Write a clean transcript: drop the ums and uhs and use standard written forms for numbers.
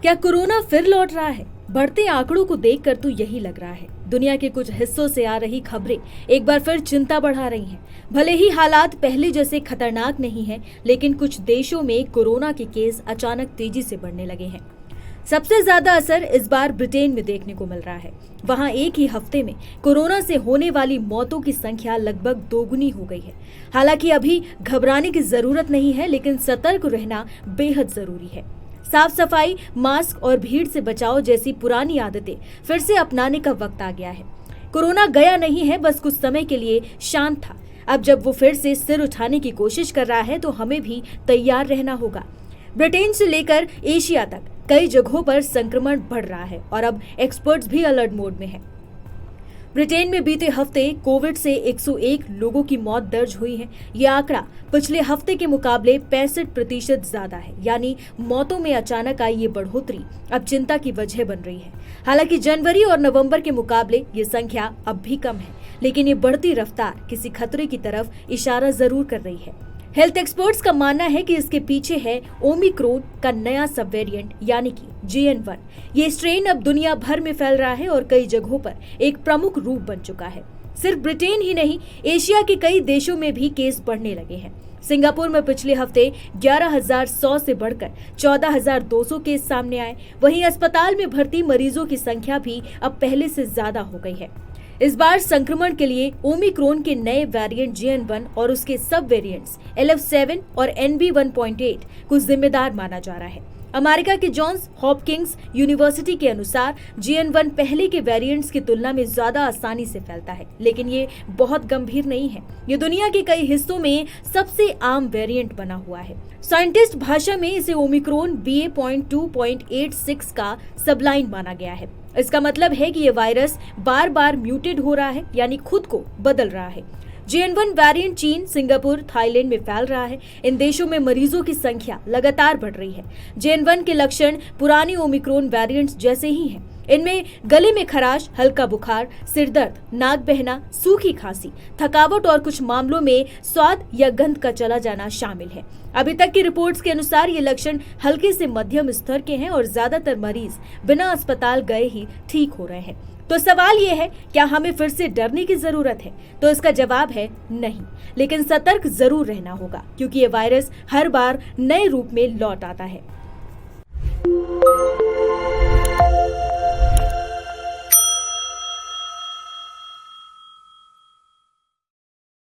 क्या कोरोना फिर लौट रहा है? बढ़ते आंकड़ों को देखकर तो यही लग रहा है। दुनिया के कुछ हिस्सों से आ रही खबरें एक बार फिर चिंता बढ़ा रही हैं। भले ही हालात पहले जैसे खतरनाक नहीं है, लेकिन कुछ देशों में कोरोना के केस अचानक तेजी से बढ़ने लगे हैं। सबसे ज्यादा असर इस बार ब्रिटेन में देखने को मिल रहा है। वहां एक ही हफ्ते में कोरोना से होने वाली मौतों की संख्या लगभग दोगुनी हो गई है। हालांकि अभी घबराने की जरूरत नहीं है, लेकिन सतर्क रहना बेहद जरूरी है। साफ सफाई, मास्क और भीड़ से बचाव जैसी पुरानी आदतें फिर से अपनाने का वक्त आ गया है। कोरोना गया नहीं है, बस कुछ समय के लिए शांत था। अब जब वो फिर से सिर उठाने की कोशिश कर रहा है, तो हमें भी तैयार रहना होगा। ब्रिटेन से लेकर एशिया तक कई जगहों पर संक्रमण बढ़ रहा है और अब एक्सपर्ट्स भी अलर्ट मोड में हैं। ब्रिटेन में बीते हफ्ते कोविड से 101 लोगों की मौत दर्ज हुई है। यह आंकड़ा पिछले हफ्ते के मुकाबले 65% ज्यादा है। यानी मौतों में अचानक आई ये बढ़ोतरी अब चिंता की वजह बन रही है। हालांकि जनवरी और नवंबर के मुकाबले ये संख्या अब भी कम है, लेकिन ये बढ़ती रफ्तार किसी खतरे की तरफ इशारा जरूर कर रही है। हेल्थ एक्सपर्ट्स का मानना है कि इसके पीछे है ओमिक्रॉन का नया सब वेरिएंट यानी कि JN1। ये स्ट्रेन अब दुनिया भर में फैल रहा है और कई जगहों पर एक प्रमुख रूप बन चुका है। सिर्फ ब्रिटेन ही नहीं, एशिया के कई देशों में भी केस बढ़ने लगे हैं। सिंगापुर में पिछले हफ्ते 11,100 से बढ़कर 14,200 केस सामने आए। वहीं अस्पताल में भर्ती मरीजों की संख्या भी अब पहले से ज्यादा हो गई है। इस बार संक्रमण के लिए ओमिक्रॉन के नए वेरिएंट JN1 और उसके सब वेरिएंट्स LF7 और NB1.8 को जिम्मेदार माना जा रहा है। अमेरिका के जॉन्स हॉपकिंस यूनिवर्सिटी के अनुसार JN1 पहले के वेरिएंट्स की तुलना में ज्यादा आसानी से फैलता है, लेकिन ये बहुत गंभीर नहीं है। ये दुनिया के कई हिस्सों में सबसे आम वेरिएंट बना हुआ है। साइंटिस्ट भाषा में इसे ओमिक्रॉन BA.2.86 का सबलाइन माना गया है। इसका मतलब है कि ये वायरस बार बार म्यूटेट हो रहा है, यानी खुद को बदल रहा है। JN1 वेरिएंट चीन, सिंगापुर, थाईलैंड में फैल रहा है। इन देशों में मरीजों की संख्या लगातार बढ़ रही है। JN1 के लक्षण पुरानी ओमिक्रॉन वेरिएंट्स जैसे ही हैं। इनमें गले में खराश, हल्का बुखार, सिर दर्द, नाक बहना, सूखी खांसी, थकावट और कुछ मामलों में स्वाद या गंध का चला जाना शामिल है। अभी तक की रिपोर्ट्स के अनुसार ये लक्षण हल्के से मध्यम स्तर के हैं और ज्यादातर मरीज बिना अस्पताल गए ही ठीक हो रहे हैं। तो सवाल ये है, क्या हमें फिर से डरने की जरूरत है? तो इसका जवाब है नहीं, लेकिन सतर्क जरूर रहना होगा, क्योंकि ये वायरस हर बार नए रूप में लौट आता है।